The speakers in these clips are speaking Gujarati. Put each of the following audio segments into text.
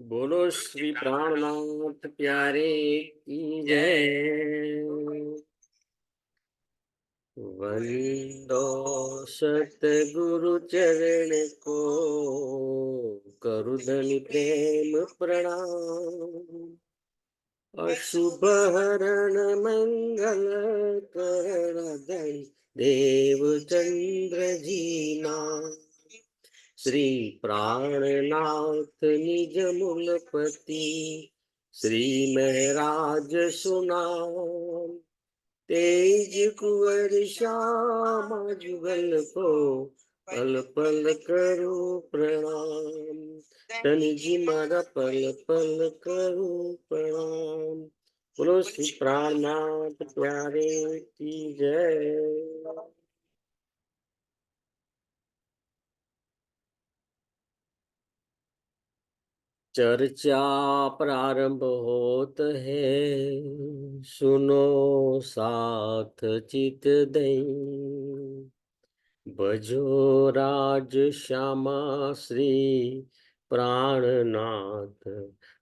बोलो श्री प्राणनाथ प्यारे की जय। वंदो सतगुरु चरण को, करुधनि प्रेम प्रणाम। अशुभ हरण मंगल करण धनि देव चंद्र जी नाम। श्री प्राणनाथ निज मूलपति, श्री महराज सुनाम। तेज कुंवर श्याम जुगल को, पल पल करो प्रणाम। धनी जी मारा पल पल करो प्रणाम। बोलो श्री प्राणनाथ प्यारे की जय। चर्चा प्रारंभ होत है, सुनो साथ चित दई। भजो राज श्यामा श्री प्राणनाथ,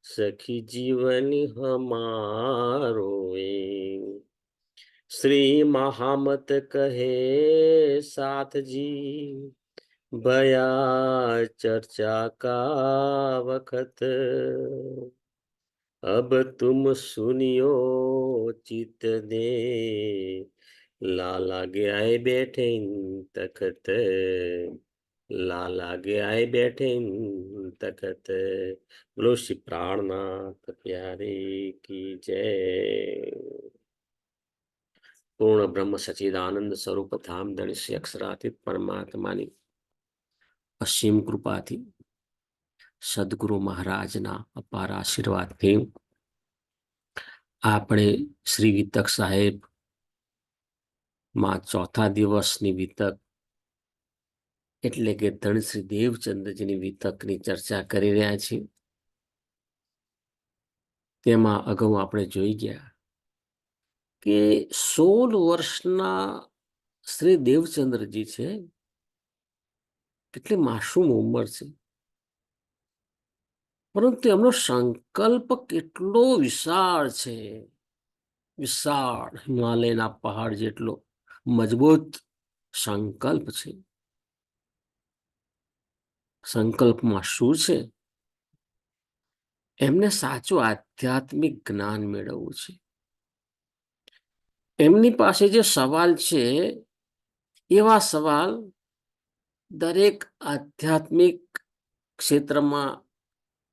सखी जीवन हमारो ए। श्री महामत कहे साथ जी, भया चर्चा का वखत। अब तुम सुनियो चित दे, लाला आए बैठे तखत। लाला आए बैठे तखत। बोलो श्री प्राणनाथ प्यारे की जय। पूर्ण ब्रह्म सच्चिदानंद स्वरूप धाम धણી શ્રી અક્ષરાતીત પરમાત્માની અસીમ કૃપાથી, સદગુરુ મહારાજના અપાર આશીર્વાદથી આપણે શ્રી વિતક સાહેબ માં ચોથા દિવસની વિતક એટલે કે ધણી શ્રી દેવચંદ્રજીની વિતકની ચર્ચા કરી રહ્યા છીએ. તેમાં અગાઉ આપણે જોઈ ગયા કે 16 વર્ષના શ્રી દેવચંદ્રજી છે, કેટલી માસૂમ ઉંમર છે, પરંતુ એમનો સંકલ્પ કેટલો વિશાળ છે. વિશાળ હિમાલયના પહાડ જેટલો મજબૂત સંકલ્પ છે. સંકલ્પમાં શું છે? એમને સાચું આધ્યાત્મિક જ્ઞાન મેળવવું છે. એમની પાસે જે સવાલ છે એવા સવાલ દરેક આધ્યાત્મિક ક્ષેત્રમાં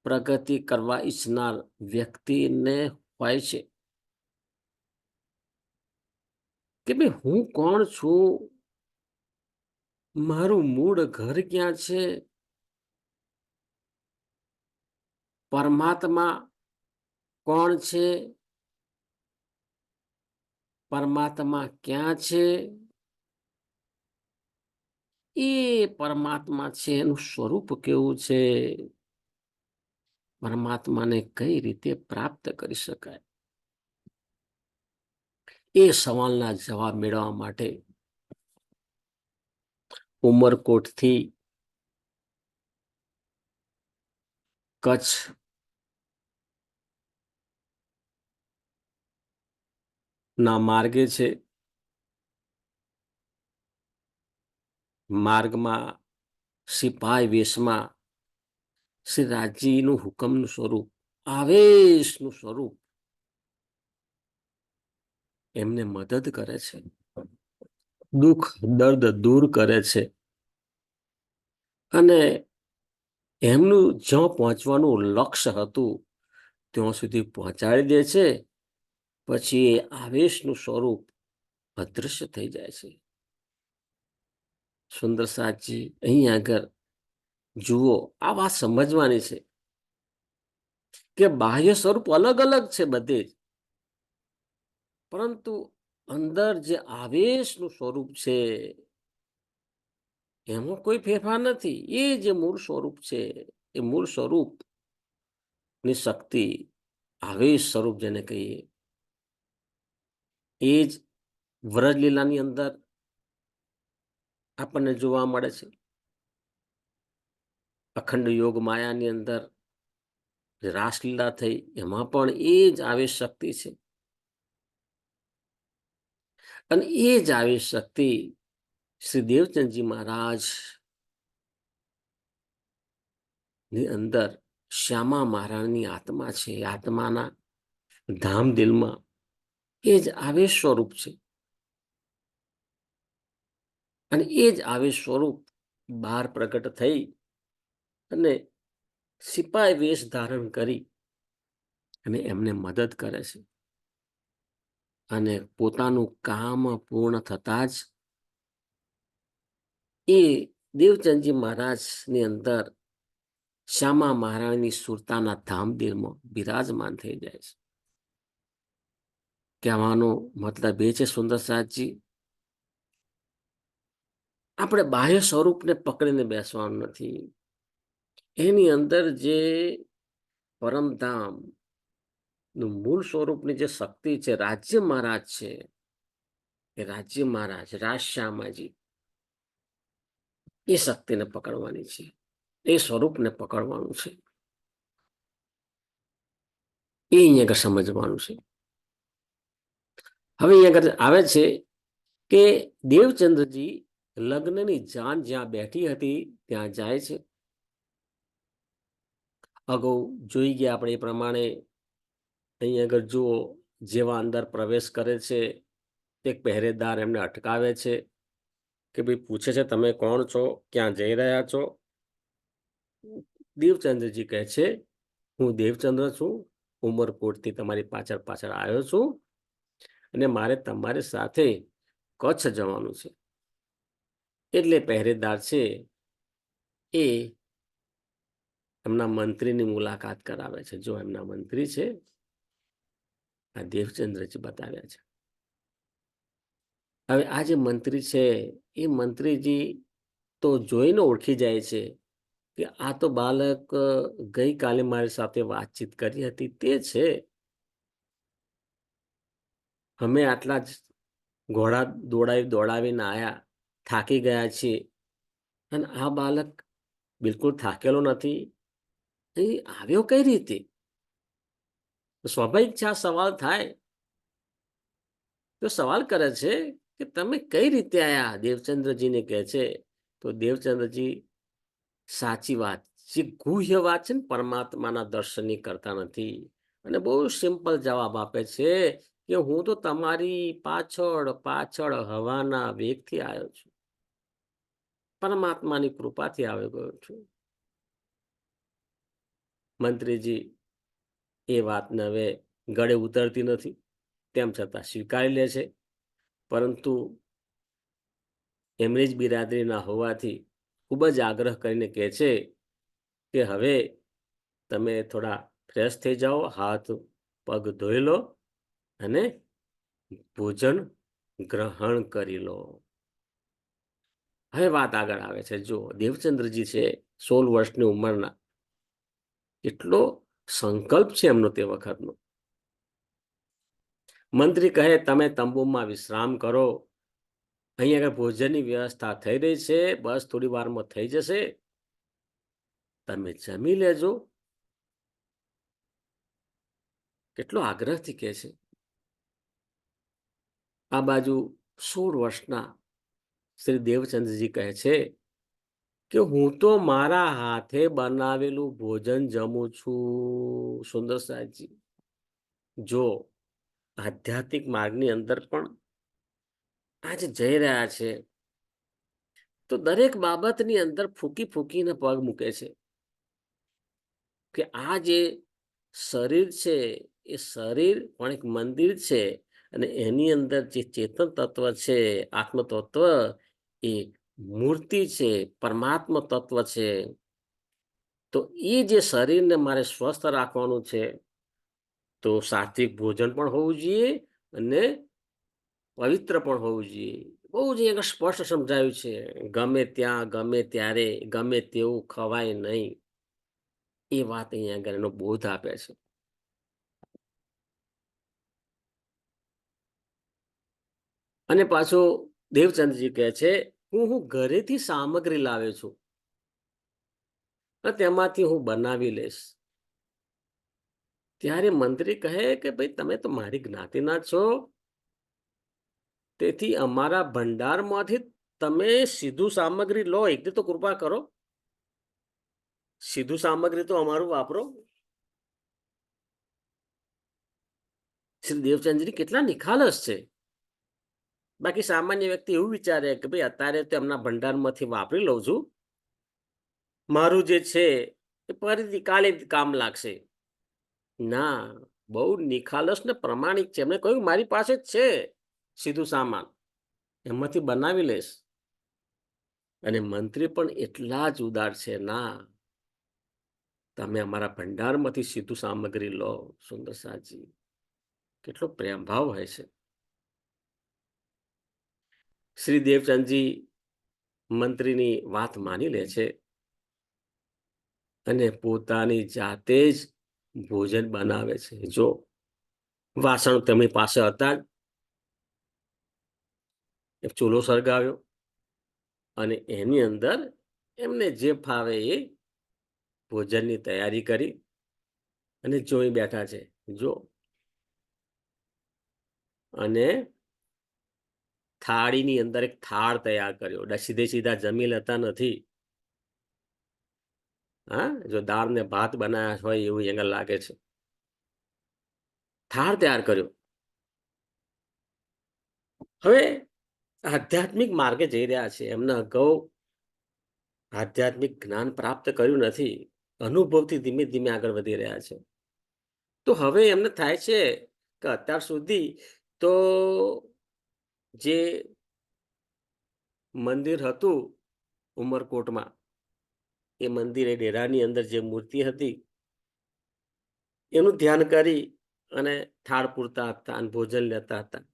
પ્રગતિ કરવા ઈચ્છનાર વ્યક્તિને હોય છે કે ભાઈ, હું કોણ છું, મારું મૂળ ઘર ક્યાં છે, પરમાત્મા કોણ છે, પરમાત્મા ક્યાં છે, એ પરમાત્મા છે એનું સ્વરૂપ કેવું છે, પરમાત્માને કઈ રીતે પ્રાપ્ત કરી શકાય, એ સવાલના જવાબ મેળવવા માટે ઉમરકોટથી કચ્છ ના માર્ગે છે. માર્ગમાં સિપાઈ વેશમાં શ્રી રાજજીનું હુકમનું સ્વરૂપ, આવેશનું સ્વરૂપ એમને મદદ કરે છે, દુઃખ દર્દ દૂર કરે છે અને એમનું જ્યાં પહોંચવાનું લક્ષ્ય હતું ત્યાં સુધી પહોંચાડી દે છે. પછી એ આવેશનું સ્વરૂપ અદૃશ્ય થઈ જાય છે. સુંદરસાજી અહીં આગળ જુઓ, આ વાત સમજવાની છે કે બાહ્ય સ્વરૂપ અલગ અલગ છે બધે જ, પરંતુ અંદર જે આવેશનું સ્વરૂપ છે એમાં કોઈ ફેરફાર નથી. એ જે મૂળ સ્વરૂપ છે, એ મૂળ સ્વરૂપ ની શક્તિ, આવેશ સ્વરૂપ જેને કહીએ, એ જ વ્રજલીલાની અંદર આપણને જોવા મળે છે. અખંડ યોગ માયાની અંદર રાસલીલા થઈ એમાં પણ એ જ આવેશ શક્તિ છે. અને એ જ આવેશ શક્તિ શ્રી દેવચંદજી મહારાજ ની અંદર શ્યામા મહારાજની આત્મા છે. આત્માના ધામ દિલમાં એ જ આવેશ સ્વરૂપ છે. અને એ જ આવેશ સ્વરૂપ બહાર પ્રગટ થઈ અને સિપાઈ વેશ ધારણ કરી અને એમને મદદ કરે છે. અને પોતાનું કામ પૂર્ણ થતાં જ એ દેવચંદજી મહારાજની અંદર શ્યામા મહારાજની સુરતાના ધામદિલમાં બિરાજમાન થઈ જાય છે. કહેવાનો મતલબ એ છે સુંદર સાહેબજી, આપણે બાહ્ય સ્વરૂપને પકડીને બેસવાનું નથી. એની અંદર જે પરમધામ નું મૂળ સ્વરૂપની જે શક્તિ છે, રાજ્ય મહારાજ છે, એ રાજ્ય મહારાજ રાજશ્યામાજી, એ શક્તિને પકડવાની છે, એ સ્વરૂપને પકડવાનું છે. એ અહીંયા આગળ સમજવાનું છે. હવે અહીંયા આગળ આવે છે કે દેવચંદ્રજી લગ્નની જાન જ્યાં બેઠી હતી ત્યાં જાય છે. અગાઉ જોઈ ગયા આપણે એ પ્રમાણે અહીંયા આગળ જુઓ, જેવા અંદર પ્રવેશ કરે છે એક પહેરેદાર એમને અટકાવે છે કે ભાઈ પૂછે છે તમે કોણ છો, ક્યાં જઈ રહ્યા છો? દેવચંદ્રજી કહે છે હું દેવચંદ્ર છું, ઉમરકોટથી તમારી પાછળ પાછળ આવ્યો છું અને મારે તમારી સાથે કચ્છ જવાનું છે. એટલે પહેરેદાર છે એ એમના મંત્રીની મુલાકાત કરાવે છે. જો એમના મંત્રી છે આ દેવચંદ્રજી બતાવ્યા છે. હવે આ જે મંત્રી છે એ મંત્રીજી તો જોઈને ઓળખી જાય છે કે આ તો બાળક ગઈકાલે મારી સાથે વાતચીત કરી હતી તે છે. અમે આટલા જ ઘોડા દોડાવીને આયા, થાકી ગયા છીએ, અને આ બાળક બિલકુલ થાકેલો નથી. એ આવ્યો કઈ રીતે? સ્વાભાવિક છે આ સવાલ થાય. તો સવાલ કરે છે કે તમે કઈ રીતે આયા? દેવચંદ્રજીને કહે છે તો દેવચંદ્રજી સાચી વાત, જે ગુહ્ય વાત છે ને પરમાત્માના દર્શનની કરતા નથી, અને બહુ સિમ્પલ જવાબ આપે છે કે હું તો તમારી પાછળ પાછળ હવાના વેગથી આવ્યો છું, પરમાત્માની કૃપાથી આવી ગયો છું. મંત્રીજી એ વાતને હવે ગળે ઉતરતી નથી, તેમ છતાં સ્વીકારી લે છે. પરંતુ એમની જ બિરાદરીના હોવાથી ખૂબ જ આગ્રહ કરીને કહે છે કે હવે તમે થોડા ફ્રેશ થઈ જાઓ, હાથ પગ ધોઈ લો અને ભોજન ગ્રહણ કરી લો. હવે વાત આગળ આવે છે. જો દેવચંદ્રજી છે 16 વર્ષની ઉંમરના, એટલો સંકલ્પ છે એમનો તે વખતનો. મંત્રી કહે તમે તંબુમાં વિશ્રામ કરો, અહીં આગળ ભોજનની વ્યવસ્થા થઈ રહી છે, બસ થોડી વારમાં થઈ જશે, તમે જમી લેજો. કેટલો આગ્રહથી કહે છે. આ બાજુ 16 વર્ષના શ્રી દેવચંદ્રજી કહે છે કે હું તો મારા હાથે બનાવેલું ભોજન જમું છું. સુંદર સાહેબજી, જો આધ્યાત્મિક માર્ગની અંદર પણ આજે જઈ રહ્યા છે તો દરેક બાબતની અંદર ફૂંકી ફૂંકીને પગ મૂકે છે કે આ જે શરીર છે એ શરીર પણ એક મંદિર છે, અને એની અંદર જે ચેતન તત્વ છે, આત્મ તત્વ, એ મૂર્તિ છે, પરમાત્મા તત્વ છે. તો એ જે શરીરને મારે સ્વસ્થ રાખવાનું છે તો સાત્વિક ભોજન પણ હોવું જોઈએ અને પવિત્ર પણ હોવું જોઈએ. બહુ જ અહીંયા સ્પષ્ટ સમજાયું છે. ગમે ત્યાં ગમે ત્યારે ગમે તેવું ખવાય નહીં, એ વાત અહીંયા આગળ એનો બોધ આપે છે. અને પાછો દેવચંદ્રજી કહે છે હું ઘરેથી સામગ્રી લાવ્યો છું, તેમાંથી હું બનાવી લઈશ. ત્યારે મંત્રી કહે કે ભાઈ તમે તો મારી જ્ઞાતિના છો, તેથી અમારા ભંડારમાંથી તમે સીધું સામગ્રી લો, એક દી તો કૃપા કરો, સીધું સામગ્રી તો અમારું વાપરો. શ્રી દેવચંદ્રજી કેટલા નિખાલસ છે. બાકી સામાન્ય વ્યક્તિ એવું વિચારે કે ભાઈ અત્યારે તો એમના ભંડારમાંથી વાપરી લઉં છું, મારું જે છે એ ફરીથી કાલે કામ લાગશે. ના, બહુ નિખાલસ ને પ્રમાણિક છે. એમણે કહ્યું મારી પાસે જ છે સીધું સામાન, એમાંથી બનાવી લઈશ. અને મંત્રી પણ એટલા જ ઉદાર છે. ના, તમે અમારા ભંડારમાંથી સીધું સામગ્રી લો. સુંદર સાજી, કેટલો પ્રેમ ભાવ હોય છે. શ્રી દેવચંદજી મંત્રીની વાત માની લે છે અને પોતાની જાતે જ ભોજન બનાવે છે. જો વાસણ તેમની પાસે હતા જ, એક ચૂલો સળગાવ્યો અને એની અંદર એમને જે ફાવે એ ભોજનની તૈયારી કરી અને જોઈ બેઠા છે. જો, અને થાળીની અંદર એક થાળ તૈયાર કર્યો. સીધે સીધા જમી લેતા નથી. હા, જો દાળ ને ભાત બનાવ્યા હોય એવું એને લાગે છે. થાળ તૈયાર કર્યો. હવે આધ્યાત્મિક માર્ગે જઈ રહ્યા છે. એમને અગાઉ આધ્યાત્મિક જ્ઞાન પ્રાપ્ત કર્યું નથી. અનુભવથી ધીમે ધીમે આગળ વધી રહ્યા છે. તો હવે એમને થાય છે કે અત્યાર સુધી તો જે મંદિર હતું ઉમરકોટમાં, એ મંદિર એ ડેરાની અંદર જે મૂર્તિ હતી એનું ધ્યાન કરી અને થાળ પૂરતા હતા અને ભોજન લેતા હતા.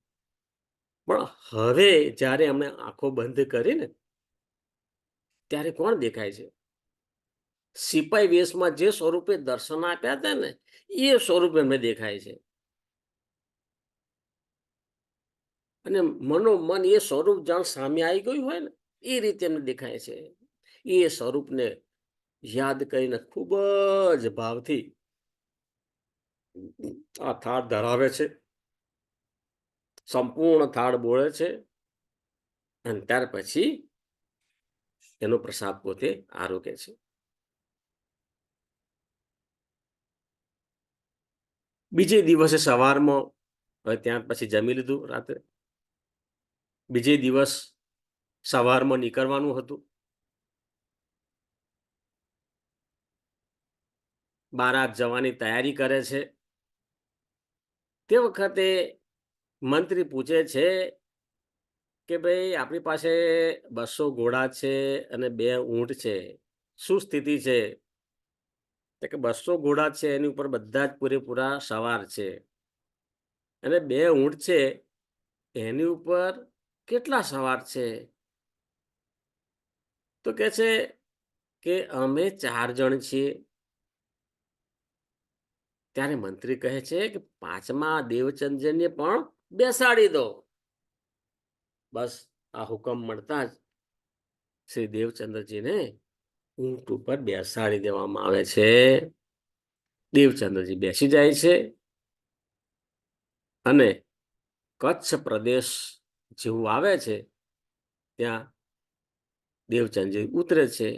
પણ હવે જ્યારે એમણે આંખો બંધ કરી ને, ત્યારે કોણ દેખાય છે? સિપાઈ વેશમાં જે સ્વરૂપે દર્શન આપ્યા હતા ને, એ સ્વરૂપ એમને દેખાય છે. અને મનોમન એ સ્વરૂપ જાણ સામે આવી ગયું હોય ને, એ રીતે એમને દેખાય છે. એ સ્વરૂપને યાદ કરીને ખૂબ જ ભાવથી આ થાળ ધરાવે છે. સંપૂર્ણ થાળ બોળે છે અને ત્યાર પછી એનો પ્રસાદ પોતે આરોગે છે. બીજે દિવસે સવારમાં, હવે ત્યાર પછી જમી લીધું રાત્રે, બીજે દિવસ સવારમાં નીકળવાનું હતું. બારાત જવાની તૈયારી કરે છે. તે વખતે મંત્રી પૂછે છે કે ભાઈ આપણી પાસે 200 ઘોડા છે અને 2 ઊંટ છે, શું સ્થિતિ છે? તો કે 200 ઘોડા છે એની ઉપર બધા જ પૂરેપૂરા સવાર છે, અને 2 ઊંટ છે એની ઉપર કેટલા સવાર છે? તો કે છે કે અમે 4 જણ છીએ. ત્યારે મંત્રી કહે છે કે 5મા દેવચંદ્રને પણ બેસાડી દો. બસ આ હુકમ મળતા જ શ્રી દેવચંદ્રજીને ઊંટ ઉપર બેસાડી દેવામાં આવે છે. દેવચંદ્રજી બેસી જાય છે અને કચ્છ પ્રદેશ જેવું આવે છે ત્યાં દેવચંદ્રજી ઉતરે છે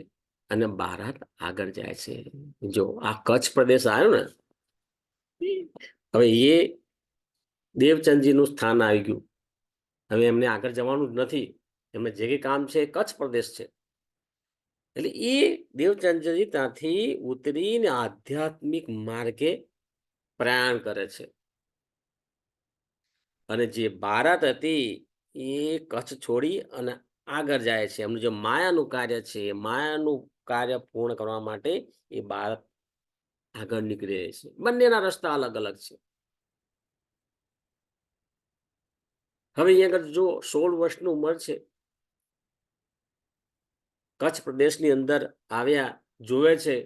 અને બારાત આગળ જાય છે. જો આ કચ્છ પ્રદેશ આવ્યો ને, હવે એ દેવચંદજીનું સ્થાન આવી ગયું. હવે એમને આગળ જવાનું જ નથી. એમને જે કંઈ કામ છે એ કચ્છ પ્રદેશ છે. એટલે એ દેવચંદ્રજી ત્યાંથી ઉતરીને આધ્યાત્મિક માર્ગે પ્રયાણ કરે છે. અને જે બારાત હતી એ કચ્છ છોડી અને આગળ જાય છે. એમનું જે માયાનું કાર્ય છે, એ માયાનું કાર્ય પૂર્ણ કરવા માટે એ બારાત આગળ નીકળી રહી છે. બંનેના રસ્તા અલગ અલગ છે. હવે અહીંયા આગળ જો 16 વર્ષની ઉંમર છે, કચ્છ પ્રદેશની અંદર આવ્યા, જોવે છે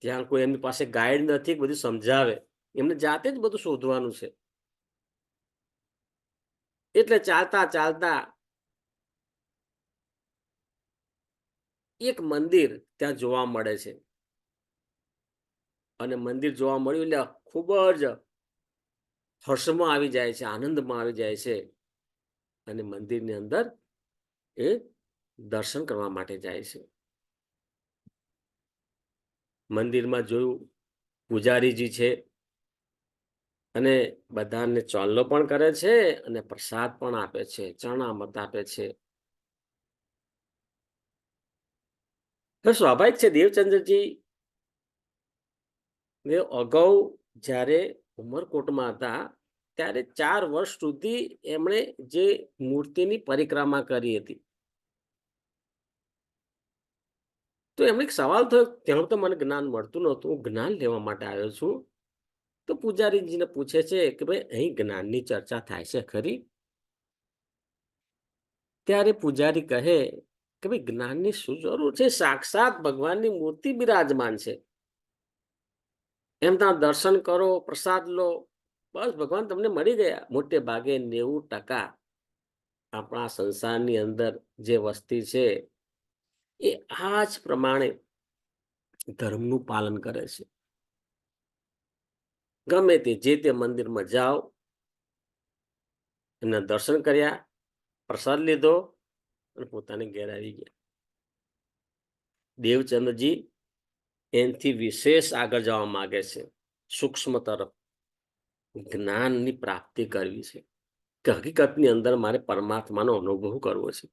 ત્યાં કોઈ એમની પાસે ગાઈડ નથી, બધું સમજાવે. એમને જાતે જ બધું શોધવાનું છે. એટલે ચાલતા ચાલતા એક મંદિર ત્યાં જોવા મળે છે. અને મંદિર જોવા મળ્યું એટલે ખૂબ જ હર્ષમાં આવી જાય છે, આનંદમાં આવી જાય છે અને મંદિરની અંદર એ દર્શન કરવા માટે જાય છે. મંદિરમાં જોયું પૂજારીજી છે અને બધાને ચાંદલો પણ કરે છે અને પ્રસાદ પણ આપે છે, ચરણામૃત આપે છે. તો સ્વાભાવિક છે દેવચંદ્રજી ને અગાઉ જ્યારે ઉમરકોટમાં હતા ત્યારે 4 વર્ષ સુધી એમણે જે મૂર્તિની પરિક્રમા કરી હતી. તો એમને એક સવાલ થયો, ત્યાં તો મને જ્ઞાન મળતું નહોતું, હું જ્ઞાન લેવા માટે આવ્યો છું. તો પૂજારીજીને પૂછે છે કે ભાઈ અહીં જ્ઞાનની ચર્ચા થાય છે ખરી? ત્યારે પૂજારી કહે કે ભાઈ જ્ઞાનની શું જરૂર છે? સાક્ષાત ભગવાનની મૂર્તિ બિરાજમાન છે. એમના દર્શન કરો, પ્રસાદ લો, બસ ભગવાન તમને મળી ગયા. મોટે ભાગે 90% આપણા સંસારની અંદર જે વસ્તી છે એ આ જ પ્રમાણે ધર્મનું પાલન કરે છે. ગમે તે જે તે મંદિરમાં જાઓ, એમના દર્શન કર્યા, પ્રસાદ લીધો અને પોતાને ઘેર આવી ગયા. દેવચંદ્રજી એનાથી વિશેષ આગળ જવા માંગે છે, સૂક્ષ્મ તરફ જ્ઞાનની પ્રાપ્તિ કરવી છે કે હકીકતની અંદર મારે પરમાત્માનો અનુભવ કરવો છે.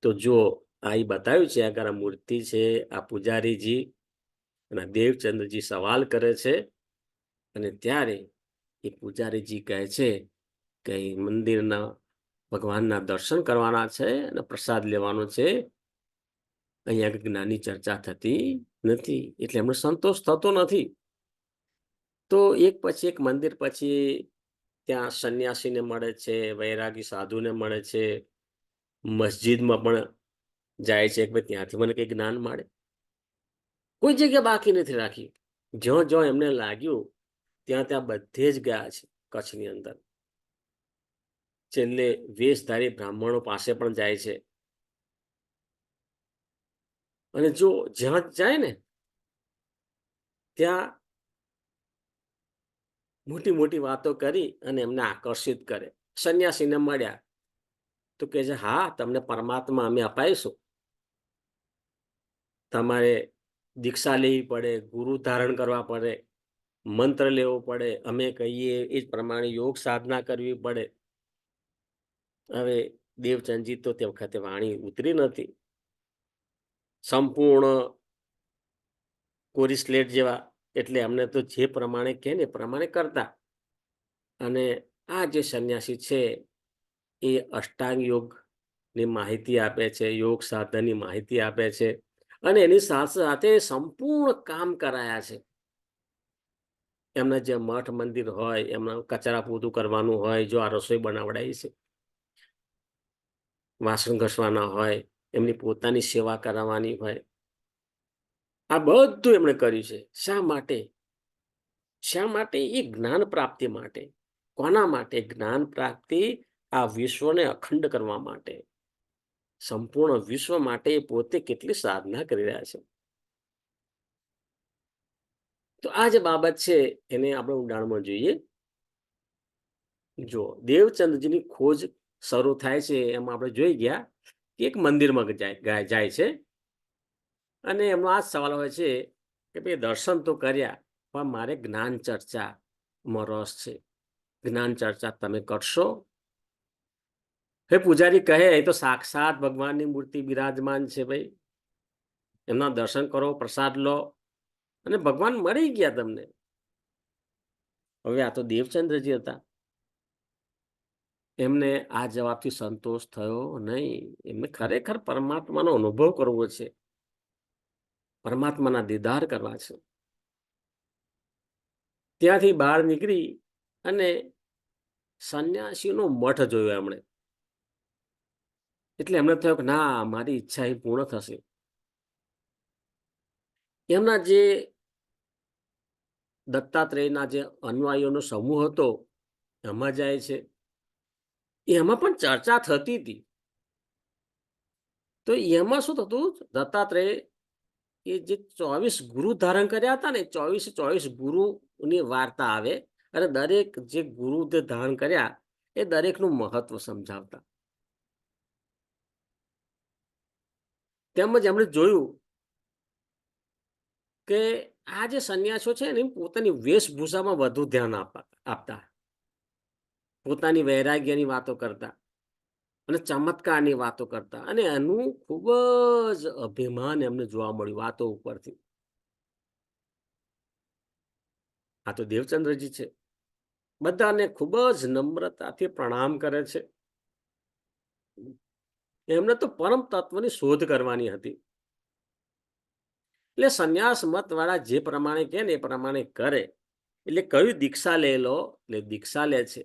તો જો આ બતાવ્યું છે, આગળ આ મૂર્તિ છે, આ પૂજારીજી અને દેવચંદ્રજી સવાલ કરે છે અને ત્યારે એ પૂજારીજી કહે છે કે મંદિરના ભગવાનના દર્શન કરવાના છે અને પ્રસાદ લેવાનો છે. અહીંયા જ્ઞાનની ચર્ચા થતી નથી, એટલે એમને સંતોષ થતો નથી. તો એક પછી એક મંદિર પછી ત્યાં સંન્યાસીને મળે છે, વૈરાગી સાધુને મળે છે, મસ્જિદમાં પણ જાય છે કે ભાઈ ત્યાંથી મને કંઈ જ્ઞાન મળે. કોઈ જગ્યા બાકી નથી રાખી. જ્યાં જ્યાં એમને લાગ્યું ત્યાં ત્યાં બધે જ ગયા છે. કચ્છની અંદર છેલ્લે વેશધારી બ્રાહ્મણો પાસે પણ જાય છે અને જો જ્યાં જાય ને ત્યાં મોટી મોટી વાતો કરી અને એમને આકર્ષિત કરે. સંન્યાસીને મળ્યા તો કહે છે, હા તમને પરમાત્મા અમે અપાઈશું, તમારે દીક્ષા લેવી પડે, ગુરુ ધારણ કરવા પડે, મંત્ર લેવો પડે, અમે કહીએ એ જ પ્રમાણે યોગ સાધના કરવી પડે. હવે દેવચંદજી તો તે વખતે વાણી ઉતરી નથી, સંપૂર્ણ કોરી સ્લેટ જેવા, એટલે અમને તો જે પ્રમાણે કહે ને એ પ્રમાણે કરતા. અને આ જે સંન્યાસી છે એ અષ્ટાંગ યોગની માહિતી આપે છે, યોગ સાધનની માહિતી આપે છે અને એની સાથે સાથે સંપૂર્ણ કામ કરાયા છે. એમના જે મઠ મંદિર હોય, એમના કચરા પોતું કરવાનું હોય, જો આ રસોઈ બનાવડાવી છે, વાસણ ઘસવાના હોય, એમની પોતાની સેવા કરાવવાની હોય, આ બધું એમણે કર્યું છે. શા માટે? શા માટે? એ જ્ઞાન પ્રાપ્તિ માટે. કોના માટે? જ્ઞાન પ્રાપ્તિ આ વિશ્વને અખંડ કરવા માટે, સંપૂર્ણ વિશ્વ માટે પોતે કેટલી સાધના કરી રહ્યા છે. તો આ જે બાબત છે એને આપણે ઊંડાણમાં જોઈએ. જો દેવચંદ્રજીની ખોજ શરૂ થાય છે એમાં આપણે જોઈ ગયા કે એક મંદિરમાં જાય છે અને એમનો આ જ સવાલ હોય છે કે ભાઈ દર્શન તો કર્યા પણ મારે જ્ઞાન ચર્ચામાં રસ છે, જ્ઞાન ચર્ચા તમે કરશો? હે પૂજારી કહે એ તો સાક્ષાત ભગવાનની મૂર્તિ બિરાજમાન છે ભાઈ, એમના દર્શન કરો, પ્રસાદ લો અને ભગવાન મળી ગયા તમને. હવે આ તો દેવચંદ્રજી હતા, એમને આ જવાબથી સંતોષ થયો નહીં. એમને ખરેખર પરમાત્માનો અનુભવ કરવો છે, પરમાત્માના દીદાર કરવા છે. ત્યાંથી બહાર નીકળી અને સંન્યાસીનો મઠ જોયો એમણે. એટલે એમને થયું કે ના, મારી ઈચ્છા એ પૂર્ણ થશે. એમના જે દત્તાત્રેયના જે અનુયાયીઓનો સમૂહ હતો એમાં જાય છે, એમાં પણ ચર્ચા થતી હતી. તો એમાં શું થતું, દત્તાત્રેય એ જે 24 ગુરુ ધારણ કર્યા હતા ને, 24 ગુરુની વાર્તા આવે અને દરેક જે ગુરુ જે ધારણ કર્યા એ દરેકનું મહત્વ સમજાવતા. તેમજ એમણે જોયું કે આ જે સંન્યાસીઓ છે ને, પોતાની વેશભૂષામાં વધુ ધ્યાન આપતા, પોતાની વૈરાગ્યની વાતો કરતા અને ચમત્કારની વાતો કરતા, અને એનું ખૂબ જ અભિમાન એમને જોવા મળ્યું વાતો ઉપરથી. આ તો દેવચંદ્રજી છે. બધાને ખૂબ જ નમ્રતાથી પ્રણામ કરે છે. એમને તો પરમ તત્વની શોધ કરવાની હતી. એટલે સંન્યાસ મત વાળા જે પ્રમાણે કહે ને એ પ્રમાણે કરે. એટલે કયું દીક્ષા લે લો, એટલે દીક્ષા લે છે.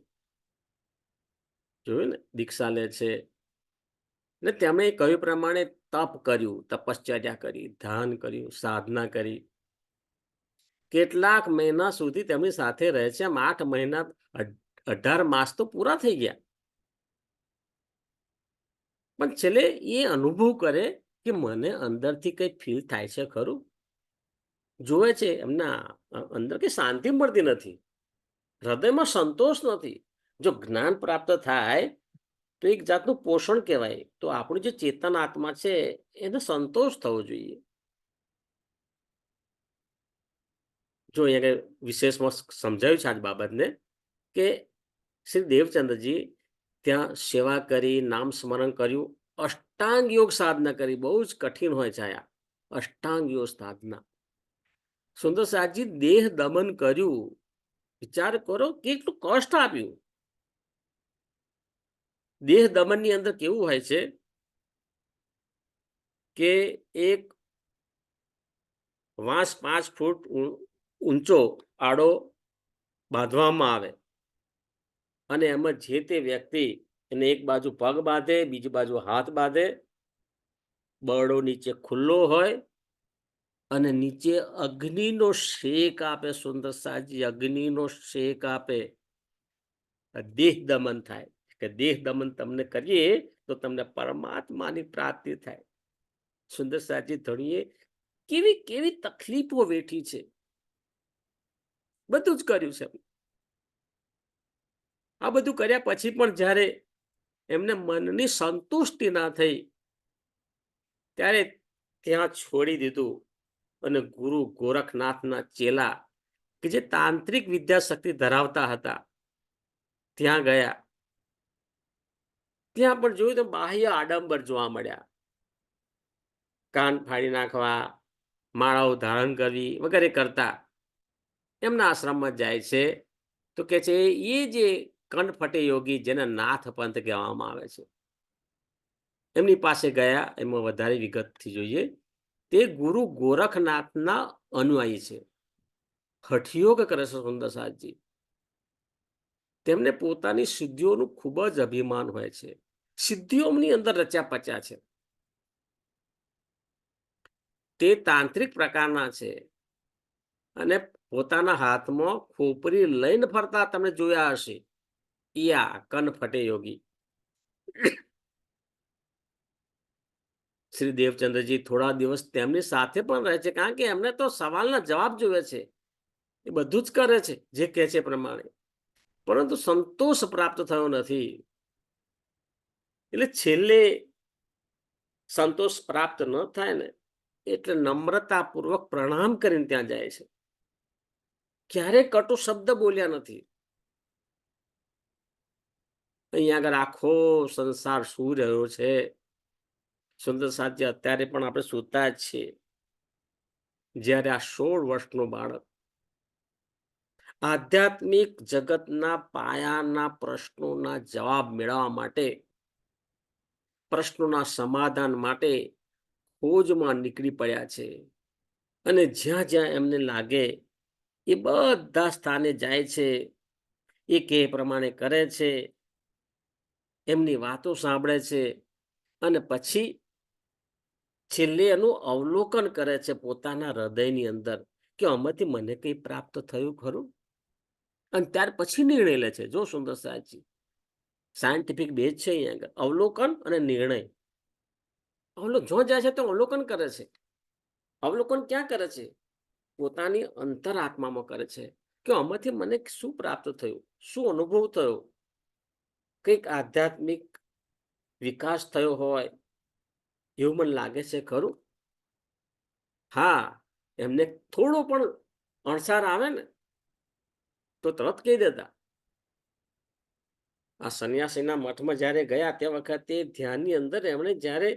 જોયું ને, દીક્ષા લે છે. ને તેમણે કહ્યું પ્રમાણે તપ કર્યું, તપશ્ચર્યા કરી, ધ્યાન કર્યું, સાધના કરી. કેટલાક મહિના સુધી તેમની સાથે રહે છે. આમ 8 મહિના, 18 માસ તો પૂરા થઈ ગયા. પણ છેલ્લે એ અનુભવ કરે કે મને અંદરથી કંઈ ફીલ થાય છે ખરું. જોવે છે એમના અંદર કે શાંતિ મળતી નથી, હૃદયમાં સંતોષ નથી. જો જ્ઞાન પ્રાપ્ત થાય તો એક જાતનું પોષણ કહેવાય. તો આપણું જે ચેતન આત્મા છે એને સંતોષ થવો જોઈએ. જો અહીંયા વિશેષમાં સમજાયું છે આજ બાબતને, કે શ્રી દેવચંદ્રજી ત્યાં સેવા કરી, નામ સ્મરણ કર્યું, અષ્ટાંગ યોગ સાધના કરી. બહુ જ કઠિન હોય છે આ અષ્ટાંગ યોગ સાધના. સુંદર સાજી દેહ દમન કર્યું. વિચાર કરો કેટલું કષ્ટ આપ્યું. દેહ દમનની અંદર કેવું હોય છે કે એક વાંસ 5 ફૂટ ઊંચો આડો બાંધવામાં આવે અને એમાં જે તે વ્યક્તિ એને એક બાજુ પગ બાંધે, બીજી બાજુ હાથ બાંધે, બરડો નીચે ખુલ્લો હોય અને નીચે અગ્નિનો શેક આપે. સુંદર સાજી અગ્નિનો શેક આપે. દેહ દમન થાય કે દેહ દમન તમને કરીએ તો તમને પરમાત્માની પ્રાપ્તિ થાય. સુંદર સાજી ધણીએ કેવી કેવી તકલીફો વેઠી છે. બધું જ કર્યું છે. આ બધું કર્યા પછી પણ જ્યારે એમને મનની સંતુષ્ટિ ના થઈ ત્યારે ત્યાં છોડી દીધું અને ગુરુ ગોરખનાથના ચેલા કે જે તાંત્રિક વિદ્યાશક્તિ ધરાવતા હતા ત્યાં ગયા. ત્યાં પણ જોયું તો બાહ્ય આડંબર જોવા મળ્યા. કાન ફાડી નાખવા, માળાઓ ધારણ કરવી વગેરે કરતા. એમના આશ્રમમાં જાય છે તો કે છે એ જે કનફટે યોગી, જેને નાથ પંથ કહેવામાં આવે છે, એમની પાસે ગયા. એમાં વધારે વિગતથી જોઈએ. તે ગુરુ ગોરખનાથના અનુયાયી છે. હઠયોગ કરે છે સુંદર સાજી. તેમને પોતાની સિદ્ધિઓનું ખૂબ જ અભિમાન હોય છે. સિદ્ધિઓની અંદર રચ્યા પચ્યા છે. તે તાંત્રિક પ્રકારના છે અને પોતાના હાથમાં ખોપરી લઈને ફરતા તમે જોયા હશે. યા કનફટે યોગી. શ્રી દેવચંદ્રજી થોડા દિવસ તેમની સાથે પણ રહે છે, કારણ કે એમને તો સવાલના જવાબ જોઈએ છે. એ બધું જ કરે છે જે કહે છે પ્રમાણે, પરંતુ સંતોષ પ્રાપ્ત થયો નથી. એટલે છેલ્લે સંતોષ પ્રાપ્ત ન થાય ને એટલે નમ્રતાપૂર્વક પ્રણામ કરીને ત્યાં જાય છે. ક્યારેય કટુ શબ્દ બોલ્યા નથી. અહીંયા આગળ આખો સંસાર શું રહ્યો છે સુંદર સાથી, અત્યારે પણ આપણે સૂતા જ છીએ. જ્યારે આ 16 વર્ષનું બાળક આધ્યાત્મિક જગતના પાયાના પ્રશ્નોના જવાબ મેળવવા માટે, પ્રશ્નોના સમાધાન માટે ખોજમાં નીકળી પડ્યા છે. અને જ્યાં જ્યાં એમને લાગે એ બધા સ્થાને જાય છે. એ કે પ્રમાણે કરે છે, એમની વાતો સાંભળે છે અને પછી છેલ્લે એનું અવલોકન કરે છે પોતાના હૃદયની અંદર કે આમાંથી મને કંઈ પ્રાપ્ત થયું ખરું. અને ત્યાર પછી નિર્ણય લે છે. જો સુંદર સાહેબજી, સાયન્ટિફિક બેઝ છે અહીંયા આગળ. અવલોકન અને નિર્ણય. જો જાય છે તો અવલોકન કરે છે. અવલોકન ક્યાં કરે છે? પોતાની અંતરાત્મામાં કરે છે કે આમાંથી મને શું પ્રાપ્ત થયું, શું અનુભવ થયો, કંઈક આધ્યાત્મિક વિકાસ થયો હોય એવું મને લાગે છે ખરું. હા, એમને થોડો પણ અણસાર આવે ને તો તરત કહી દેતા. આ સંન્યાસીના મઠમાં જ્યારે ગયા તે વખતે ધ્યાનની અંદર એમણે જ્યારે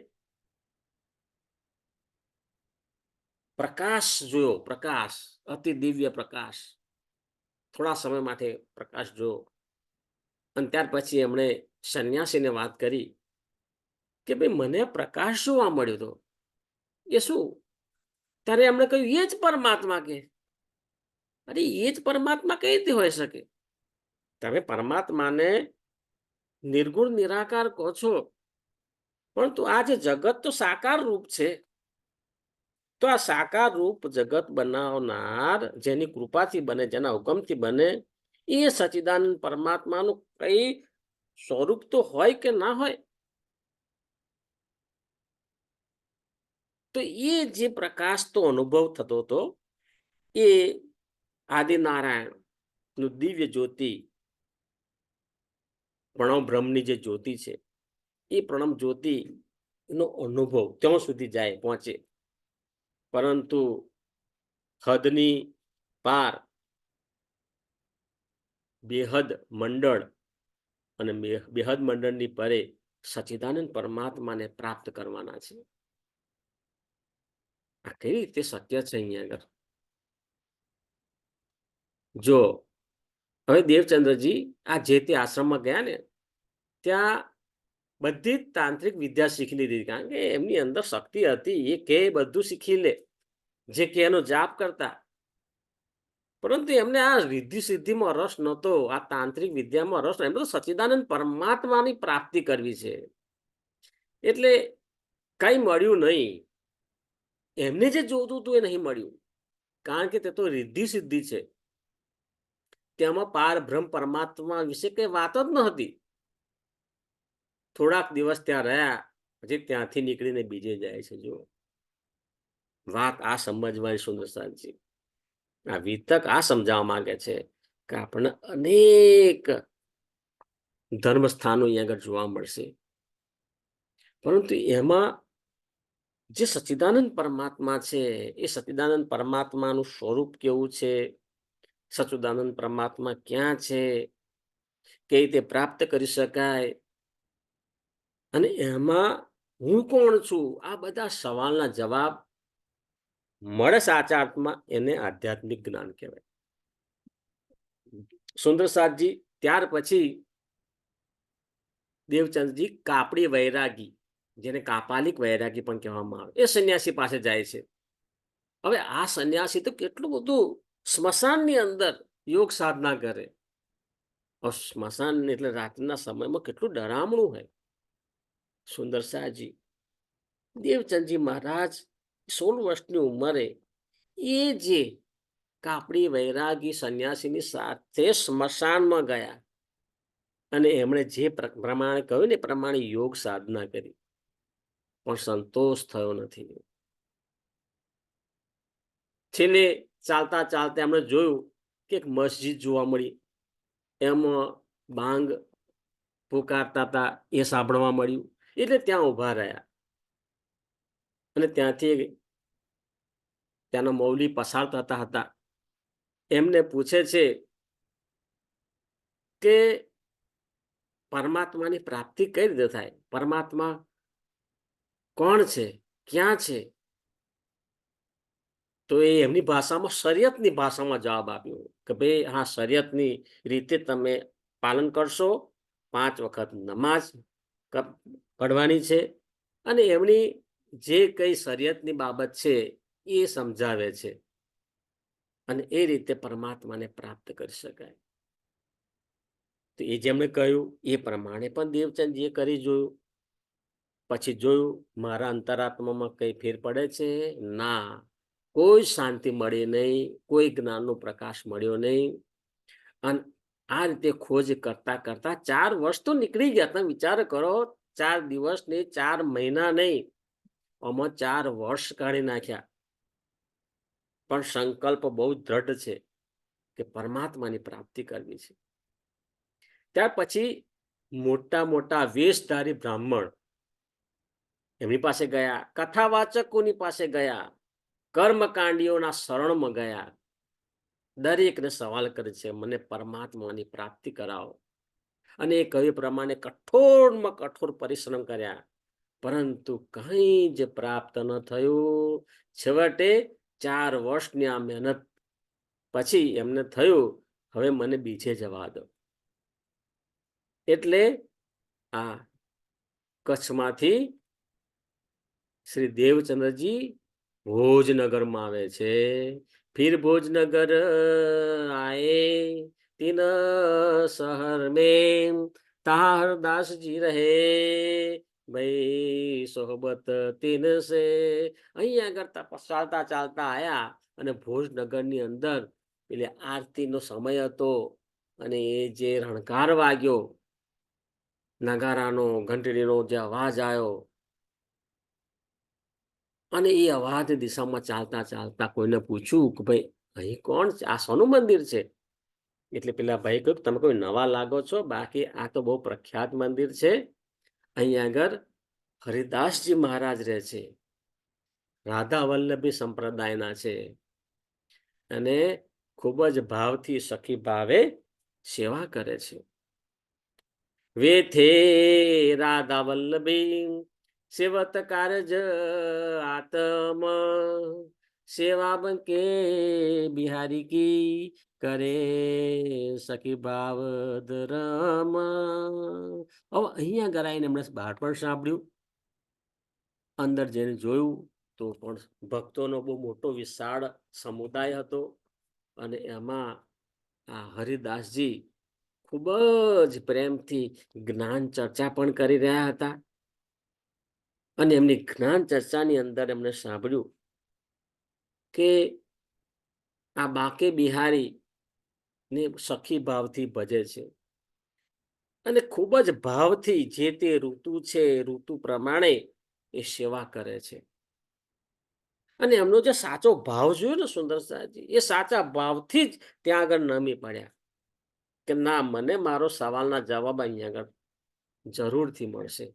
પ્રકાશ જોયો, પ્રકાશ, અતિ દિવ્ય પ્રકાશ, થોડા સમય માટે પ્રકાશ જોયો, અને ત્યાર પછી એમણે સંન્યાસીને વાત કરી કે ભાઈ મને પ્રકાશ જોવા મળ્યો હતો. એ શું? ત્યારે એમણે કહ્યું એ જ પરમાત્મા. કે અરે એ જ પરમાત્મા કઈ રીતે હોઈ શકે? તમે પરમાત્માને નિર્ગુણ નિરાકાર કહો છો, પરંતુ આ જે જગત તો સાકાર રૂપ છે. તો આ સાકાર રૂપ જગત બનાવનાર જેની કૃપાથી બને, જેના હુકમથી બને, એ સચ્ચિદાનંદ પરમાત્માનું કઈ સ્વરૂપ તો હોય કે ના હોય? તો એ જે પ્રકાશ તો અનુભવ થતો હતો એ આદિનારાયણ નું દિવ્ય જ્યોતિ, પ્રણવ બ્રહ્મની જે જ્યોતિ છે, એ પ્રણવ જ્યોતિ નો અનુભવ ત્યાં સુધી જાય પહોંચે, પરંતુ હદની પાર બેહદ મંડળ અને બેહદ મંડળની પરે સચ્ચિદાનંદ પરમાત્માને પ્રાપ્ત કરવાના છે. આ કેવી રીતે શક્ય છે? અહીંયા આગળ જો હવે દેવચંદ્રજી આ જે તે આશ્રમમાં ગયા ને, ત્યાં બધી જ તાંત્રિક વિદ્યા શીખી લીધી, કારણ કે એમની અંદર શક્તિ હતી. એ કે બધું શીખી લે, જે કે એનો જાપ કરતા. પરંતુ એમને આ રિદ્ધિ સિદ્ધિમાં રસ નહોતો, આ તાંત્રિક વિદ્યામાં રસ. એમને તો સચ્ચિદાનંદ પરમાત્માની પ્રાપ્તિ કરવી છે. એટલે કઈ મળ્યું નહીં. એમને જે જોતું હતું એ નહીં મળ્યું, કારણ કે તે તો રિદ્ધિ સિદ્ધિ છે. તેમાં પાર બ્રહ્મ પરમાત્મા વિશે કઈ વાત જ ન હતી. થોડાક દિવસ ત્યાં રહ્યા પછી ત્યાંથી નીકળીને બીજે જાય છે. જો વાત આ સમજવાની સુંદરસાજી, આ વિતક આ સમજાવવા માંગે છે કે આપણને અનેક ધર્મ સ્થાનો અહીંયા આગળ જોવા મળશે, પરંતુ એમાં જે સચ્ચિદાનંદ પરમાત્મા છે, એ સચ્ચિદાનંદ પરમાત્માનું સ્વરૂપ કેવું છે, સચ્ચિદાનંદ પરમાત્મા ક્યાં છે, કઈ રીતે પ્રાપ્ત કરી શકાય, અને એમાં હું કોણ છું, આ બધા સવાલના જવાબ મળે સાચા અર્થમાં એને આધ્યાત્મિક જ્ઞાન કહેવાય. સુંદરસાદજી ત્યાર પછી દેવચંદજી કાપડી વૈરાગી, જેને કાપાલિક વૈરાગી પણ કહેવામાં આવે, એ સંન્યાસી પાસે જાય છે. હવે આ સંન્યાસી તો કેટલું બધું સ્મશાનની અંદર યોગ સાધના કરે. સ્મશાન એટલે રાતના સમયમાં કેટલું ડરામણું હોય. સુંદરસાજી દેવચંદજી મહારાજ 16 વર્ષની ઉંમરે એ જે કાપડી વૈરાગી સંન્યાસીની સાથે સ્મશાનમાં ગયા અને એમણે જે પ્રમાણે કહ્યું ને પ્રમાણે યોગ સાધના કરી, પણ સંતોષ થયો નથી. છેલ્લે ચાલતા ચાલતા એમણે જોયું કે એક મસ્જિદ જોવા મળી, એમાં બાંગ પુકારતા હતા એ સાંભળવા મળ્યું. એટલે ત્યાં ઊભા રહ્યા અને ત્યાંથી ત્યાંના મૌલી પસાર થતા હતા. એમને પૂછે છે કે પરમાત્માની પ્રાપ્તિ કઈ રીતે થાય, પરમાત્મા કોણ છે, ક્યાં છે? તો એ એમની ભાષામાં, શરિયતની ભાષામાં જવાબ આપ્યો કે ભાઈ હા, શરિયતની રીતે તમે પાલન કરશો, 5 વખત નમાઝ પઢવાની છે, અને એમની જે કઈ શરિયતની બાબત છે એ સમજાવે છે, અને એ રીતે પરમાત્માને પ્રાપ્ત કરી શકાય. તો એ જેમણે કહ્યું એ પ્રમાણે પણ દેવચંદજીએ કરી જોયું. પછી જોયું મારા અંતરાત્મામાં કઈ ફેર પડે છે? ના, કોઈ શાંતિ મળી નહીં, કોઈ જ્ઞાનનો પ્રકાશ મળ્યો નહીં. અને આ રીતે ખોજ કરતા કરતા 4 વર્ષ તો નીકળી ગયા. તમે વિચાર કરો, 4 દિવસ ને 4 મહિના નહીં, આમાં 4 વર્ષ કાઢી નાખ્યા. પણ સંકલ્પ બહુ દ્રઢ છે કે પરમાત્માની પ્રાપ્તિ કરવી છે. ત્યાર પછી મોટા મોટા વેશધારી બ્રાહ્મણ એમની પાસે ગયા, કથાવાચકોની પાસે ગયા, કર્મકાંડીઓના શરણમાં ગયા. દરેકને સવાલ કરે છે, મને પરમાત્માની પ્રાપ્તિ કરાવો. અને એ કહ્યું પ્રમાણે કઠોરમાં કઠોર પરિશ્રમ કર્યા, પરંતુ કંઈ જ પ્રાપ્ત ન થયું. છેવટે 4 વર્ષની આ મહેનત પછી એમને થયું, હવે મને બીજે જવા દો. એટલે આ કચ્છમાંથી શ્રી દેવચંદ્રજી ભોજનગરમાં આવે છે. फिर भोजनगर आए, तीन शहर में तहाँ हरदास जी રહે, ભાઈ સોહબત તીન સે. અહીંયા આગળ ચાલતા ચાલતા આયા અને ભોજનગરની અંદર એટલે આરતીનો સમય હતો અને એ જે રણકાર વાગ્યો, નગારાનો ઘંટડીનો જે અવાજ આવ્યો અને એ અવાજની દિશામાં ચાલતા ચાલતા કોઈને પૂછ્યું કે ભાઈ અહીં કોણ છે, આ સોનું મંદિર છે? એટલે પેલા ભાઈ કહ્યું તમે કોઈ નવા લાગો છો, બાકી આ તો બહુ પ્રખ્યાત મંદિર છે. અહીંયા આગળ હરિદાસજી મહારાજ રહે છે, રાધા વલ્લભી સંપ્રદાયના છે અને ખૂબ જ ભાવથી સખી ભાવે સેવા કરે છે. वे थे राधा वल्लभी सेवत कारज आत्म, सेवा बंके बिहारी की કરે સખી ભાવ ધરમ. હવે અહીંયા ગરાઈને એમણે બહાર પણ સાંભળ્યું, અંદર જઈને જોયું તો પણ ભક્તોનો બહુ મોટો વિશાળ સમુદાય હતો અને એમાં આ હરિદાસજી ખૂબ જ પ્રેમથી જ્ઞાન ચર્ચા પણ કરી રહ્યા હતા. અને એમની જ્ઞાન ચર્ચાની અંદર એમણે સાંભળ્યું કે આ બાકે બિહારી ને સખી ભાવથી ભજે છે અને ખૂબ જ ભાવથી જે તે ઋતુ છે ઋતુ પ્રમાણે એ સેવા કરે છે. અને એમનો જે સાચો ભાવ જોયો ને સુંદરસાજી, એ સાચા ભાવથી જ ત્યાં આગળ નમી પડ્યા કે ના, મને મારો સવાલના જવાબ અહીંયા આગળ જરૂરથી મળશે.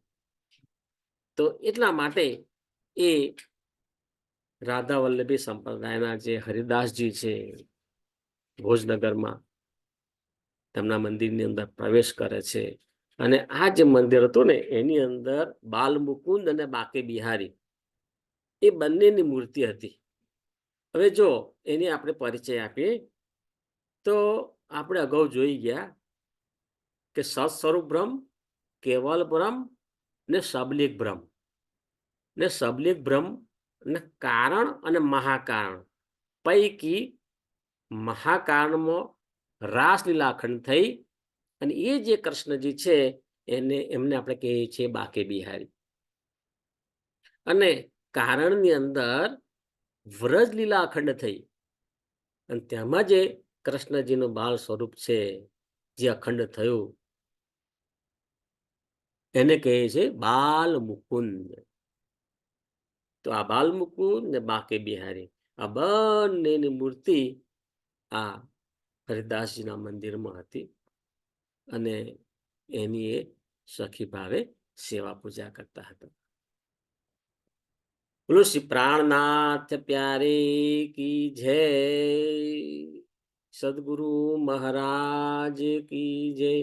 તો એટલા માટે એ રાધા વલ્લભી સંપ્રદાયના જે હરિદાસજી છે ભોજનગરમાં તેમના મંદિરની અંદર પ્રવેશ કરે છે અને આ જે મંદિર હતું ને એની અંદર બાલ મુકુંદ અને બાકે બિહારી એ બંનેની મૂર્તિ હતી. હવે જો એની આપણે પરિચય આપીએ તો આપણે અગાઉ જોઈ ગયા કે સત સ્વરૂપ બ્રહ્મ, કેવલ બ્રહ્મ ને સબલિક બ્રહ્મ. ને સબલિક બ્રહ્મ ને કારણ અને મહાકારણ પૈકી મહાકારણમાં રાસલીલા અખંડ થઈ અને એ જે કૃષ્ણજી છે એમને આપણે કહીએ છીએ બાકે બિહારી. અને કારણની અંદર વ્રજ લીલા અખંડ થઈ અને તેમાં જે કૃષ્ણજીનું બાળ સ્વરૂપ છે જે અખંડ થયું એને કહે છે બાલ મુકુંદ. તો આ બાલ મુકુંદ ને બાકે બિહારી આ બંનેની મૂર્તિ આ હરિદાસજીના મંદિરમાં હતી અને એની એ સખી ભાવે સેવા પૂજા કરતા હતા. બોલો શ્રી પ્રાણનાથ પ્યારે કી જય, સદગુરુ મહારાજ કી જય,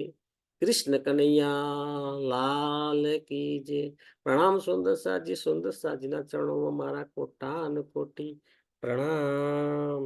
કૃષ્ણ કનૈયા લાલ કી જય. પ્રણામ સુંદરસાજી, સુંદરસાજીના ચરણોમાં મારા કોટાન કોટી પ્રણામ.